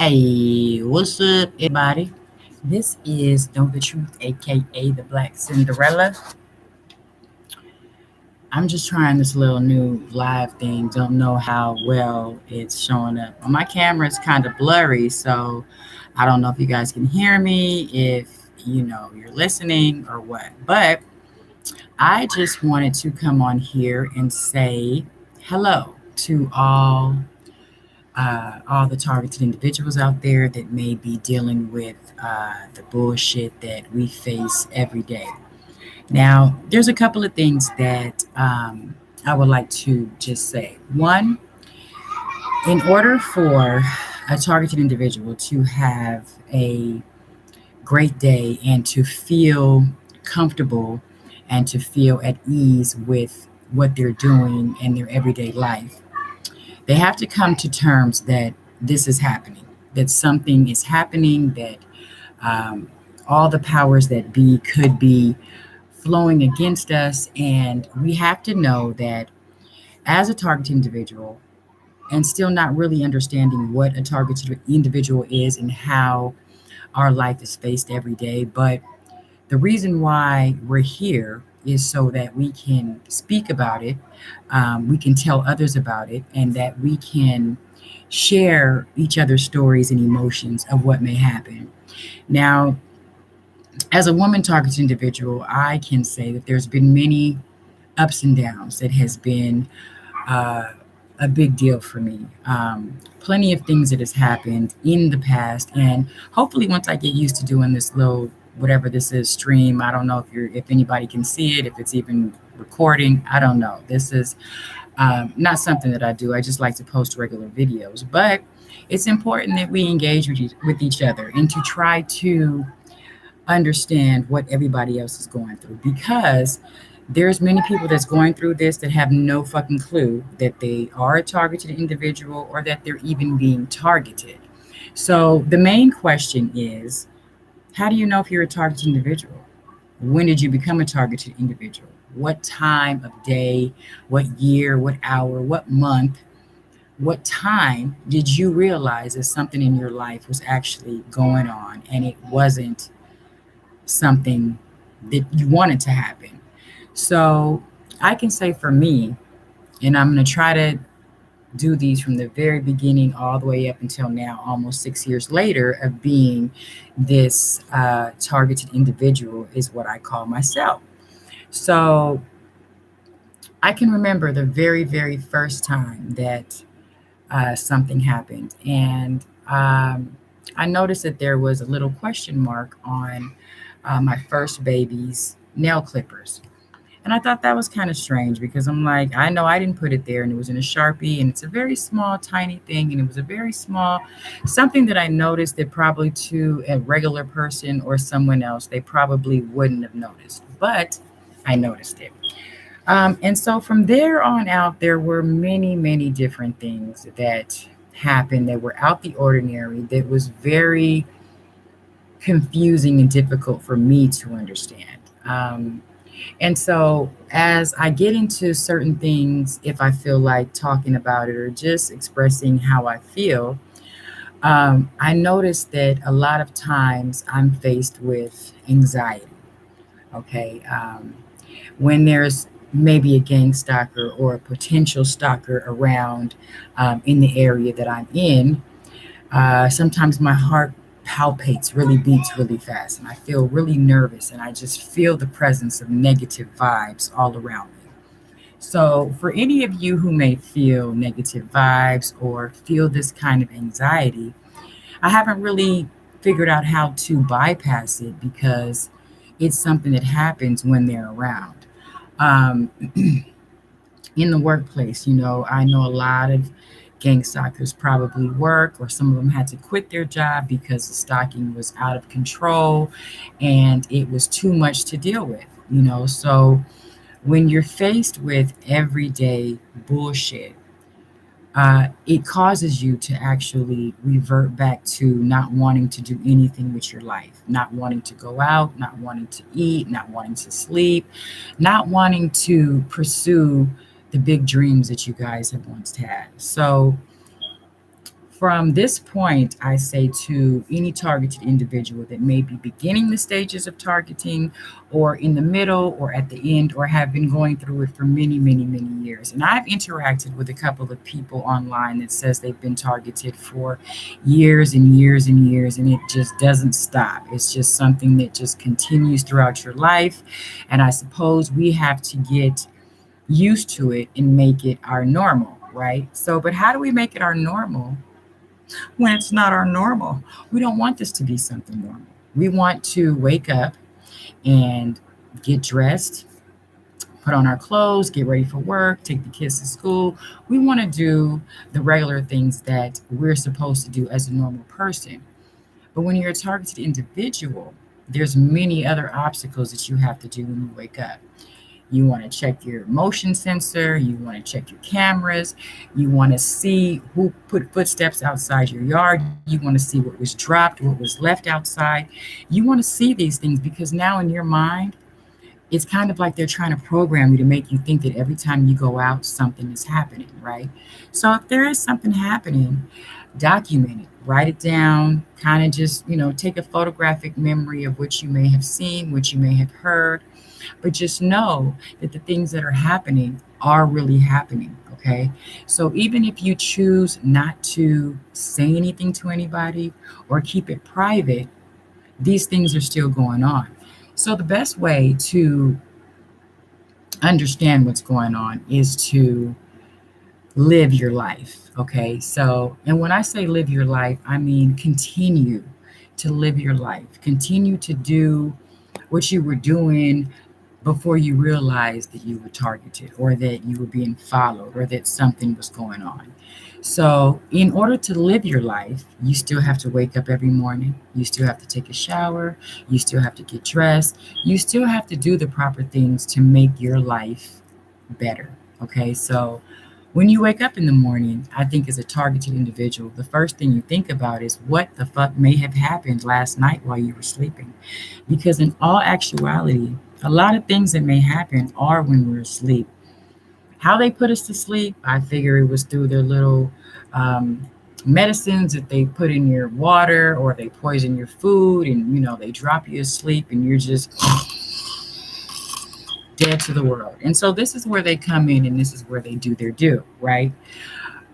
Hey, what's up, everybody? This is Know the Truth, aka the Black Cinderella. I'm just trying this little new live thing. Don't know how well it's showing up. On my camera, it's kind of blurry, so I don't know if you guys can hear me, if you're listening or what. But I just wanted to come on here and say hello to all the targeted individuals out there that may be dealing with the bullshit that we face every day. Now, there's a couple of things that I would like to just say. One, in order for a targeted individual to have a great day and to feel comfortable and to feel at ease with what they're doing in their everyday life, they have to come to terms that this is happening, that something is happening, that um, all the powers that be could be flowing against us. And we have to know that as a targeted individual, and still not really understanding what a targeted individual is and how our life is faced every day. But the reason why we're here is so that we can speak about it, we can tell others about it, and that we can share each other's stories and emotions of what may happen. Now, as a woman targeted individual, I can say that there's been many ups and downs that has been uh, a big deal for me. Plenty of things that has happened in the past, and hopefully, once I get used to doing this little whatever this is stream, I don't know if anybody can see it, if it's even recording. I don't know. This is not something that I do. I just like to post regular videos, but it's important that we engage with each other and to try to understand what everybody else is going through, because there's many people that's going through this that have no fucking clue that they are a targeted individual or that they're even being targeted. So the main question is, how do you know if you're a targeted individual? When did you become a targeted individual? What time of day, what year, what hour, what month, what time did you realize that something in your life was actually going on and it wasn't something that you wanted to happen? So I can say for me, and I'm going to try to do these from the very beginning all the way up until now, almost 6 years later, of being this targeted individual, is what I call myself. So I can remember the very, very first time that something happened. And I noticed that there was a little question mark on my first baby's nail clippers. And I thought that was kind of strange because I'm like, I know I didn't put it there and it was in a Sharpie and it's a very small, tiny thing. And it was a very small, something that I noticed that probably to a regular person or someone else, they probably wouldn't have noticed. But I noticed it. And so from there on out, there were many, many different things that happened that were out the ordinary, that was very confusing and difficult for me to understand. And so, as I get into certain things, if I feel like talking about it or just expressing how I feel, I notice that a lot of times I'm faced with anxiety. Okay. When there's maybe a gang stalker or a potential stalker around in the area that I'm in, sometimes my heart palpates, really beats really fast, and I feel really nervous, and I just feel the presence of negative vibes all around me. So, for any of you who may feel negative vibes or feel this kind of anxiety, I haven't really figured out how to bypass it because it's something that happens when they're around. Um, in the workplace, I know a lot of gang stalkers probably work, or some of them had to quit their job because the stalking was out of control and it was too much to deal with. So when you're faced with everyday bullshit, it causes you to actually revert back to not wanting to do anything with your life, not wanting to go out, not wanting to eat, not wanting to sleep, not wanting to pursue the big dreams that you guys have once had. So, From this point, I say to any targeted individual that may be beginning the stages of targeting, or in the middle, or at the end, or have been going through it for many, many, many years. And I've interacted with a couple of people online that says they've been targeted for years and years and years, and it just doesn't stop. It's just something that just continues throughout your life. And I suppose we have to get used to it and make it our normal, right? So, but how do we make it our normal when it's not our normal? We don't want this to be something normal. We want to wake up and get dressed, put on our clothes, get ready for work, take the kids to school. We want to do the regular things that we're supposed to do as a normal person. But when you're a targeted individual, there's many other obstacles that you have to do when you wake up. You want to check your motion sensor, you want to check your cameras, you want to see who put footsteps outside your yard, you want to see what was dropped, what was left outside. You want to see these things because now in your mind, it's kind of like they're trying to program you to make you think that every time you go out, something is happening, right? So if there is something happening, document it, write it down, kind of just, take a photographic memory of what you may have seen, what you may have heard, but just know that the things that are happening are really happening. Okay. So even if you choose not to say anything to anybody or keep it private, these things are still going on. So the best way to understand what's going on is to live your life. Okay. So, and when I say live your life, I mean continue to live your life, continue to do what you were doing before you realized that you were targeted or that you were being followed or that something was going on. So, in order to live your life, you still have to wake up every morning. You still have to take a shower. You still have to get dressed. You still have to do the proper things to make your life better. Okay. So, when you wake up in the morning, I think as a targeted individual, the first thing you think about is what the fuck may have happened last night while you were sleeping. Because in all actuality, a lot of things that may happen are when we're asleep. How they put us to sleep, I figure it was through their little medicines that they put in your water or they poison your food and, they drop you asleep and you're just dead to the world. And so this is where they come in and this is where they do their due, right?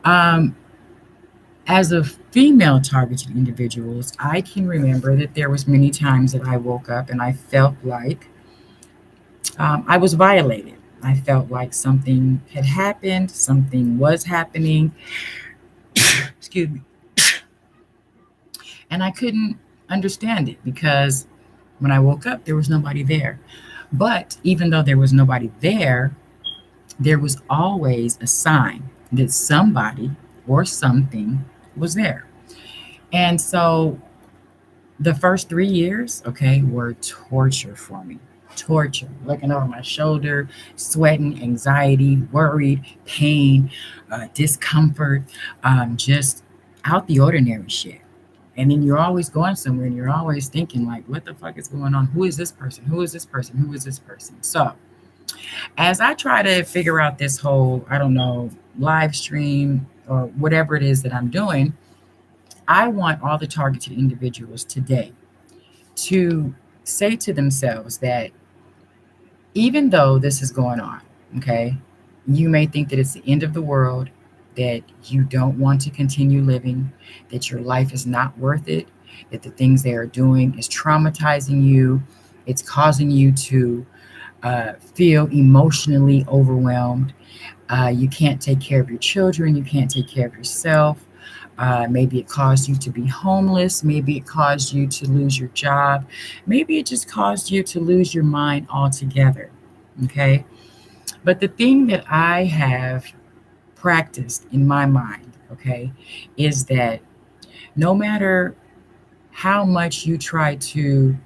Um, as a female targeted individuals, I can remember that there was many times that I woke up and I felt like I was violated. I felt like something had happened, something was happening, excuse me, and I couldn't understand it because when I woke up, there was nobody there. But even though there was nobody there was always a sign that somebody or something was there. And so the first 3 years, okay, were torture for me. Torture, looking over my shoulder, sweating, anxiety, worried, pain, discomfort, just out the ordinary shit. And then you're always going somewhere and you're always thinking, like, what the fuck is going on? Who is this person? Who is this person? Who is this person? So, as I try to figure out this whole, I don't know, live stream or whatever it is that I'm doing, I want all the targeted individuals today to say to themselves that even though this is going on, okay, you may think that it's the end of the world, that you don't want to continue living, that your life is not worth it, that the things they are doing is traumatizing you, it's causing you to feel emotionally overwhelmed. You can't take care of your children, you can't take care of yourself. Maybe it caused you to be homeless. Maybe it caused you to lose your job. Maybe it just caused you to lose your mind altogether. Okay. But the thing that I have practiced in my mind, okay, is that no matter how much you try to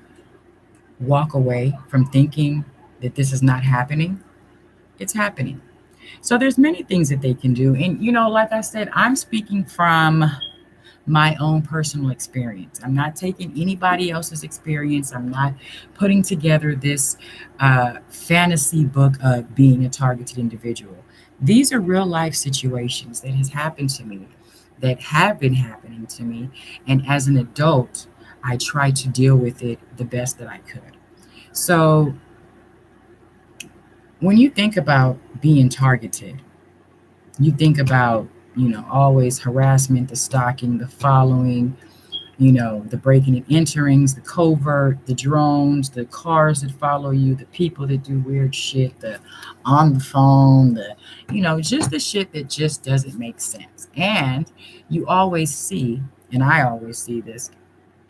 walk away from thinking that this is not happening, it's happening. So there's many things that they can do. And, like I said, I'm speaking from my own personal experience. I'm not taking anybody else's experience. I'm not putting together this fantasy book of being a targeted individual. These are real life situations that has happened to me that have been happening to me. And as an adult, I try to deal with it the best that I could. So when you think about being targeted, you think about, always harassment, the stalking, the following, the breaking and enterings, the covert, the drones, the cars that follow you, the people that do weird shit, the on the phone, just the shit that just doesn't make sense. And you always see, and I always see this,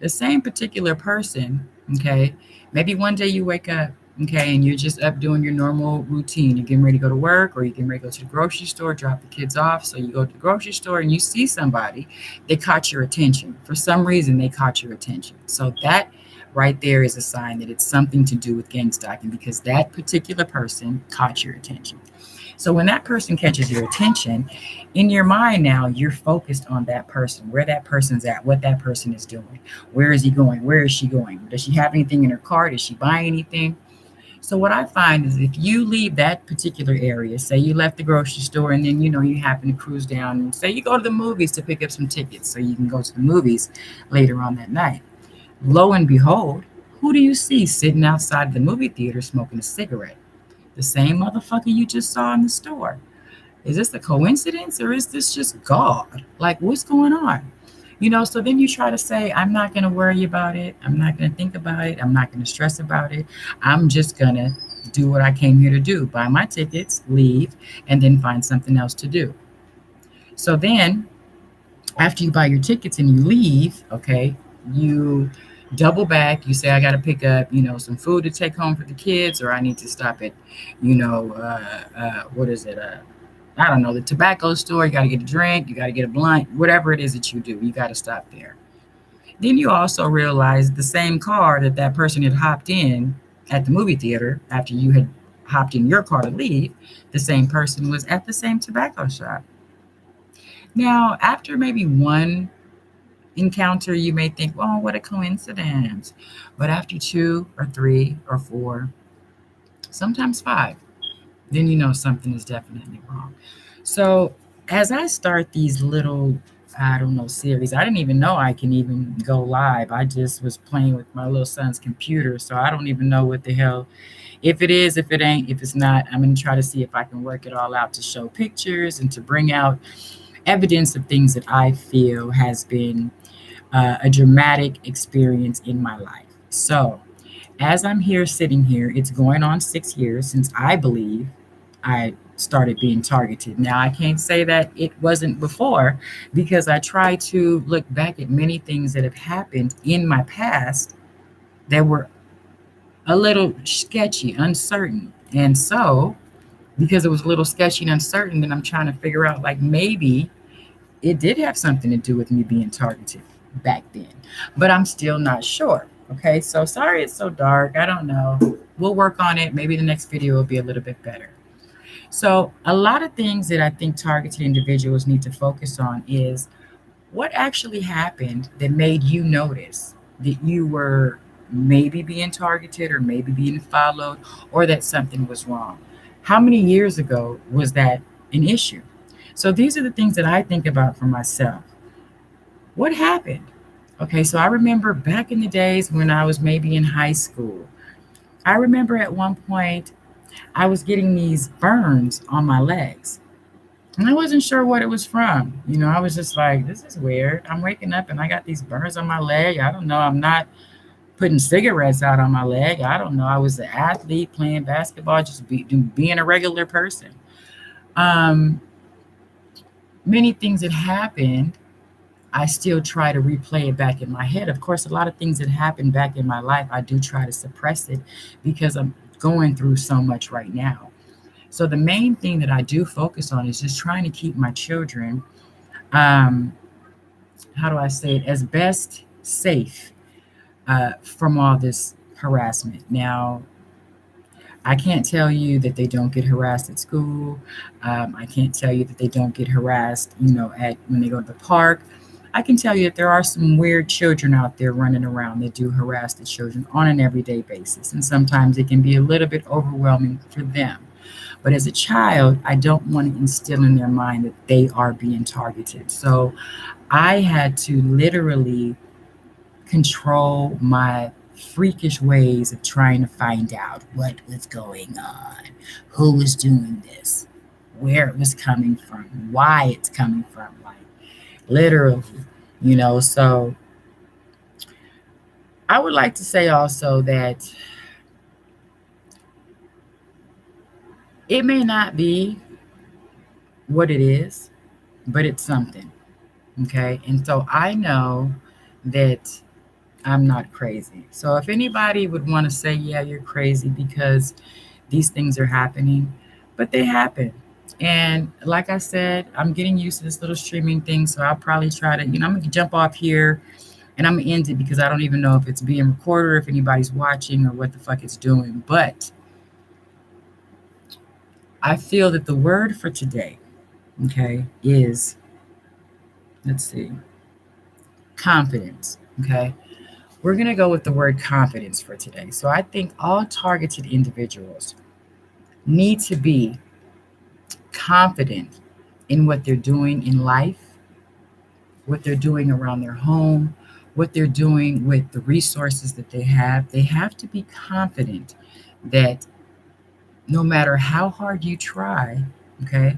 the same particular person, okay? Maybe one day you wake up, okay, and you're just up doing your normal routine. You're getting ready to go to work, or you're getting ready to go to the grocery store, drop the kids off. So you go to the grocery store and you see somebody, they caught your attention. For some reason, they caught your attention. So that right there is a sign that it's something to do with gang stalking, because that particular person caught your attention. So when that person catches your attention, in your mind now, you're focused on that person, where that person's at, what that person is doing. Where is he going? Where is she going? Does she have anything in her cart? Is she buying anything? So what I find is, if you leave that particular area, say you left the grocery store and then you happen to cruise down, and say you go to the movies to pick up some tickets so you can go to the movies later on that night. Lo and behold, who do you see sitting outside the movie theater smoking a cigarette? The same motherfucker you just saw in the store. Is this a coincidence, or is this just God? Like, what's going on? So then you try to say, I'm not going to worry about it. I'm not going to think about it. I'm not going to stress about it. I'm just going to do what I came here to do: buy my tickets, leave, and then find something else to do. So then, after you buy your tickets and you leave, okay, you double back. You say, I got to pick up, some food to take home for the kids, or I need to stop at, what is it? I don't know, the tobacco store. You got to get a drink, you got to get a blunt, whatever it is that you do, you got to stop there. Then you also realize the same car that that person had hopped in at the movie theater after you had hopped in your car to leave, the same person was at the same tobacco shop. Now, after maybe one encounter, you may think, well, what a coincidence. But after two or three or four, sometimes five, then you know something is definitely wrong. So as I start these little, I don't know, series, I didn't even know I can even go live. I just was playing with my little son's computer. So I don't even know what the hell, if it is, if it ain't, if it's not, I'm going to try to see if I can work it all out to show pictures and to bring out evidence of things that I feel has been a dramatic experience in my life. So as I'm here sitting here, it's going on 6 years since I believe I started being targeted. Now, I can't say that it wasn't before, because I try to look back at many things that have happened in my past that were a little sketchy, uncertain. And so, because it was a little sketchy and uncertain, then I'm trying to figure out, like, maybe it did have something to do with me being targeted back then. But I'm still not sure. Okay, so sorry it's so dark. I don't know. We'll work on it. Maybe the next video will be a little bit better. So a lot of things that I think targeted individuals need to focus on is what actually happened that made you notice that you were maybe being targeted, or maybe being followed, or that something was wrong. How many years ago was that an issue? So these are the things that I think about for myself. What happened? Okay, so I remember back in the days when I was maybe in high school. I remember at one point I was getting these burns on my legs. And I wasn't sure what it was from. I was just like, this is weird. I'm waking up and I got these burns on my leg. I don't know. I'm not putting cigarettes out on my leg. I don't know. I was an athlete playing basketball, just being a regular person. Um, Many things that happened, I still try to replay it back in my head. Of course, a lot of things that happened back in my life, I do try to suppress it because I'm going through so much right now. So the main thing that I do focus on is just trying to keep my children, um, how do I say it, as best safe from all this harassment. Now, I can't tell you that they don't get harassed at school. I can't tell you that they don't get harassed, at when they go to the park. I can tell you that there are some weird children out there running around that do harass the children on an everyday basis, and sometimes it can be a little bit overwhelming for them. But as a child, I don't want to instill in their mind that they are being targeted. So I had to literally control my freakish ways of trying to find out what was going on, who was doing this, where it was coming from, why it's coming from, like literally, you know. So I would like to say also that it may not be what it is, but it's something. Okay. And so I know that I'm not crazy. So if anybody would want to say, yeah, you're crazy because these things are happening, but they happen. And like I said, I'm getting used to this little streaming thing. So I'll probably try to, I'm going to jump off here and I'm going to end it because I don't even know if it's being recorded or if anybody's watching or what the fuck it's doing. But I feel that the word for today, okay, is, let's see, confidence. Okay. We're going to go with the word confidence for today. So I think all targeted individuals need to be confident in what they're doing in life, what they're doing around their home, what they're doing with the resources that they have. They have to be confident that no matter how hard you try, okay,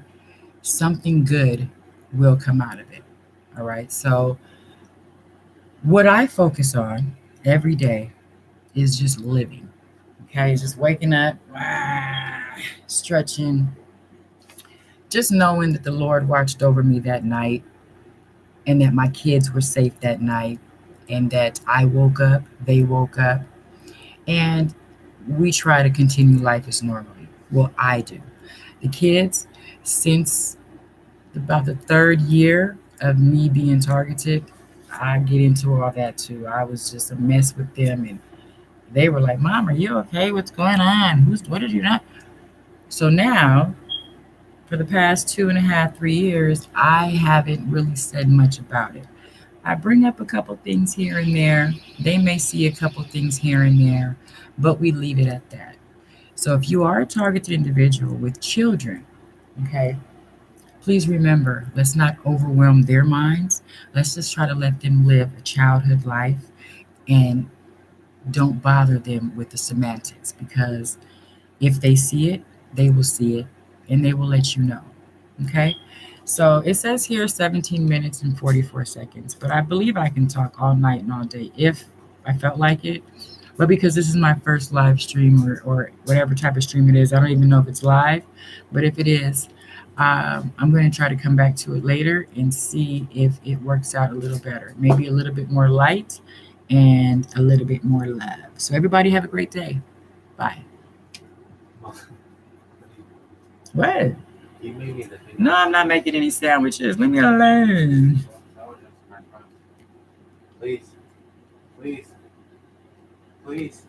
something good will come out of it. All right. So, what I focus on every day is just living. Okay. Just waking up, stretching, just knowing that the Lord watched over me that night and that my kids were safe that night and that I woke up, they woke up, and we try to continue life as normally. Well, I do. The kids, since about the third year of me being targeted, I get into all that too. I was just a mess with them, and they were like, "Mom, are you okay? What's going on? What did you not?" So now, for the past 2.5, 3 years, I haven't really said much about it. I bring up a couple things here and there. They may see a couple things here and there, but we leave it at that. So if you are a targeted individual with children, okay, please remember, let's not overwhelm their minds. Let's just try to let them live a childhood life and don't bother them with the semantics because if they see it, they will see it and they will let you know. Okay? So it says here 17 minutes and 44 seconds, but I believe I can talk all night and all day if I felt like it. But because this is my first live stream or whatever type of stream it is, I don't even know if it's live, but if it is, I'm going to try to come back to it later and see if it works out a little better. Maybe a little bit more light and a little bit more love. So, everybody, have a great day. Bye. What? No, I'm not making any sandwiches. Leave me alone. Please, please, please.